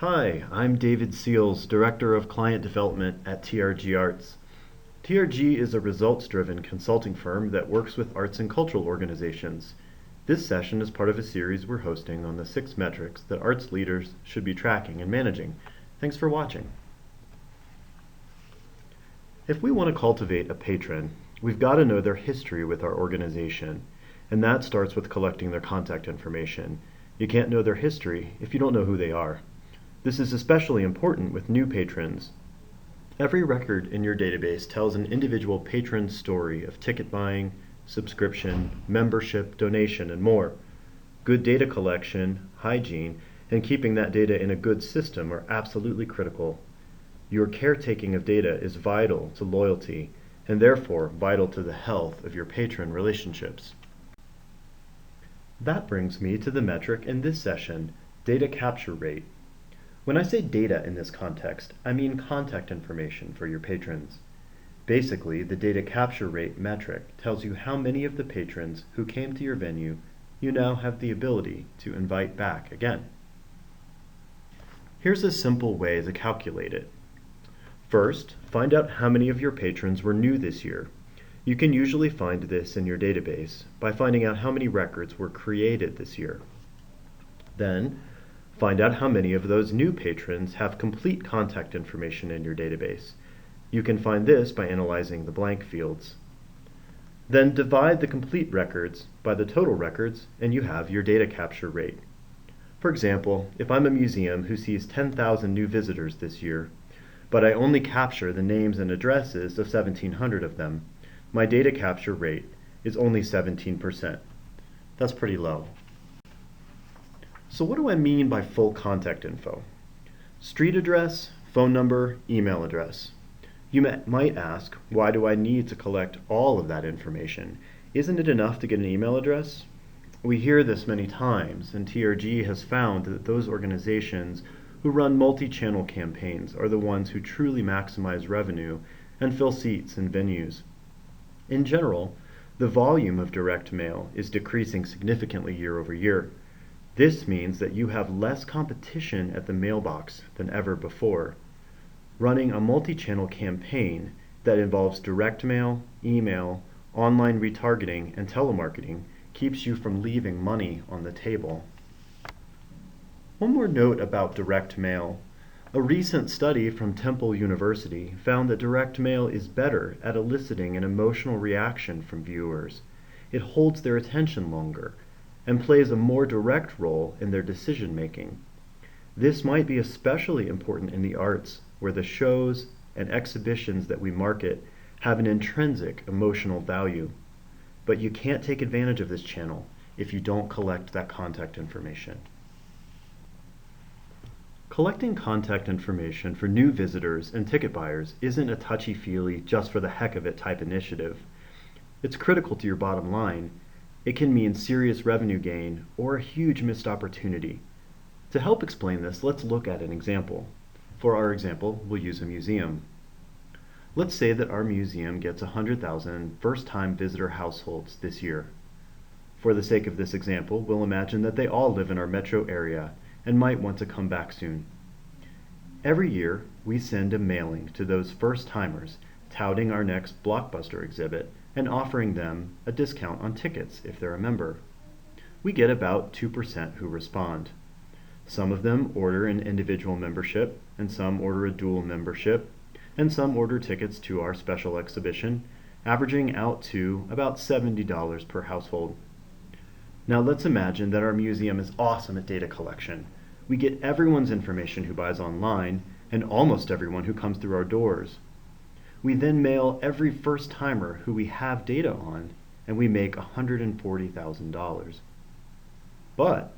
Hi, I'm David Seals, Director of Client Development at TRG Arts. TRG is a results-driven consulting firm that works with arts and cultural organizations. This session is part of a series we're hosting on the 6 metrics that arts leaders should be tracking and managing. Thanks for watching. If we want to cultivate a patron, we've got to know their history with our organization, and that starts with collecting their contact information. You can't know their history if you don't know who they are. This is especially important with new patrons. Every record in your database tells an individual patron's story of ticket buying, subscription, membership, donation, and more. Good data collection, hygiene, and keeping that data in a good system are absolutely critical. Your caretaking of data is vital to loyalty, and therefore vital to the health of your patron relationships. That brings me to the metric in this session, data capture rate. When I say data in this context, I mean contact information for your patrons. Basically, the data capture rate metric tells you how many of the patrons who came to your venue you now have the ability to invite back again. Here's a simple way to calculate it. First, find out how many of your patrons were new this year. You can usually find this in your database by finding out how many records were created this year. Then, find out how many of those new patrons have complete contact information in your database. You can find this by analyzing the blank fields. Then divide the complete records by the total records and you have your data capture rate. For example, if I'm a museum who sees 10,000 new visitors this year, but I only capture the names and addresses of 1,700 of them, my data capture rate is only 17%. That's pretty low. So what do I mean by full contact info? Street address, phone number, email address. You might ask, why do I need to collect all of that information? Isn't it enough to get an email address? We hear this many times, and TRG has found that those organizations who run multi-channel campaigns are the ones who truly maximize revenue and fill seats in venues. In general, the volume of direct mail is decreasing significantly year over year. This means that you have less competition at the mailbox than ever before. Running a multi-channel campaign that involves direct mail, email, online retargeting, and telemarketing keeps you from leaving money on the table. One more note about direct mail. A recent study from Temple University found that direct mail is better at eliciting an emotional reaction from viewers. It holds their attention longer and plays a more direct role in their decision making. This might be especially important in the arts, where the shows and exhibitions that we market have an intrinsic emotional value. But you can't take advantage of this channel if you don't collect that contact information. Collecting contact information for new visitors and ticket buyers isn't a touchy-feely, just for the heck of it type initiative. It's critical to your bottom line. It can mean serious revenue gain or a huge missed opportunity. To help explain this, let's look at an example. For our example, we'll use a museum. Let's say that our museum gets 100,000 first-time visitor households this year. For the sake of this example, we'll imagine that they all live in our metro area and might want to come back soon. Every year, we send a mailing to those first-timers touting our next blockbuster exhibit and offering them a discount on tickets if they're a member. We get about 2% who respond. Some of them order an individual membership, and some order a dual membership, and some order tickets to our special exhibition, averaging out to about $70 per household. Now let's imagine that our museum is awesome at data collection. We get everyone's information who buys online, and almost everyone who comes through our doors. We then mail every first-timer who we have data on, and we make $140,000. But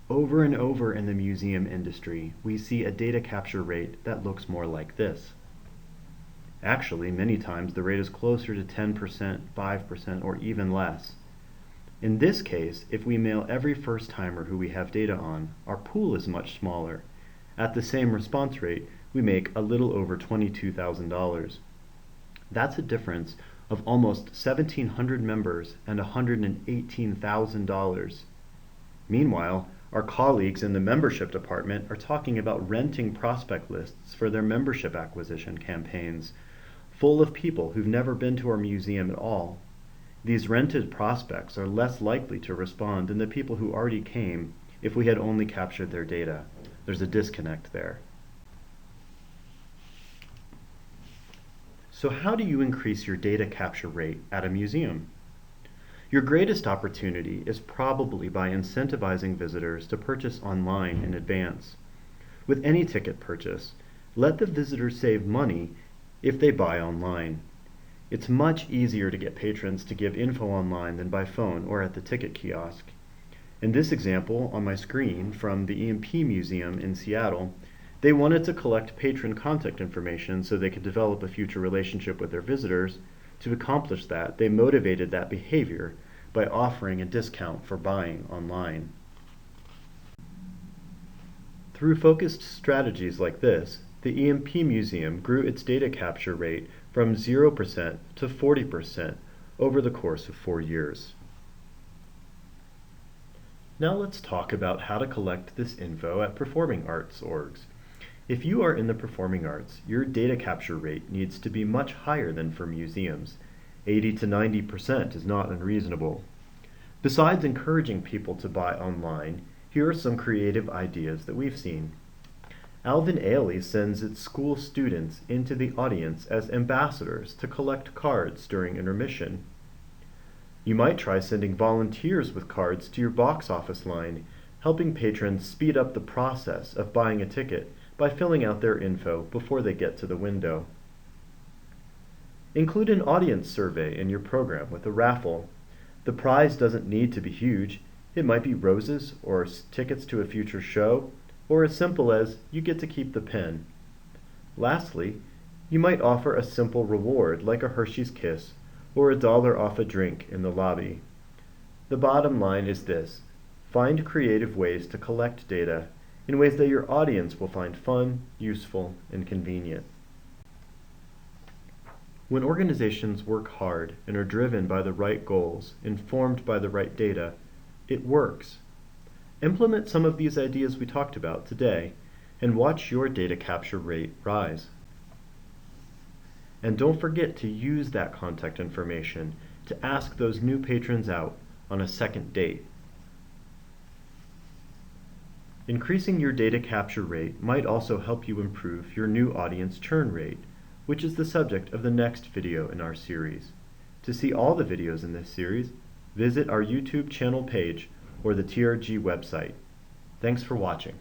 over and over in the museum industry, we see a data capture rate that looks more like this. Actually, many times the rate is closer to 10%, 5%, or even less. In this case, if we mail every first-timer who we have data on, our pool is much smaller. At the same response rate, we make a little over $22,000. That's a difference of almost 1,700 members and $118,000. Meanwhile, Our colleagues in the membership department are talking about renting prospect lists for their membership acquisition campaigns, full of people who've never been to our museum at all. These rented prospects are less likely to respond than the people who already came if we had only captured their data. There's a disconnect there. So how do you increase your data capture rate at a museum? Your greatest opportunity is probably by incentivizing visitors to purchase online in advance. With any ticket purchase, let the visitors save money if they buy online. It's much easier to get patrons to give info online than by phone or at the ticket kiosk. In this example on my screen from the EMP Museum in Seattle, they wanted to collect patron contact information so they could develop a future relationship with their visitors. To accomplish that, they motivated that behavior by offering a discount for buying online. Through focused strategies like this, the EMP Museum grew its data capture rate from 0% to 40% over the course of 4 years. Now let's talk about how to collect this info at performing arts orgs. If you are in the performing arts, your data capture rate needs to be much higher than for museums. 80 to 90% is not unreasonable. Besides encouraging people to buy online, here are some creative ideas that we've seen. Alvin Ailey sends its school students into the audience as ambassadors to collect cards during intermission. You might try sending volunteers with cards to your box office line, helping patrons speed up the process of buying a ticket by filling out their info before they get to the window. Include an audience survey in your program with a raffle. The prize doesn't need to be huge. It might be roses or tickets to a future show, or as simple as you get to keep the pen. Lastly, you might offer a simple reward like a Hershey's Kiss or $1 off a drink in the lobby. The bottom line is this: find creative ways to collect data in ways that your audience will find fun, useful, and convenient. When organizations work hard and are driven by the right goals, informed by the right data, it works. Implement some of these ideas we talked about today and watch your data capture rate rise. And don't forget to use that contact information to ask those new patrons out on a second date. Increasing your data capture rate might also help you improve your new audience churn rate, which is the subject of the next video in our series. To see all the videos in this series, visit our YouTube channel page or the TRG website. Thanks for watching.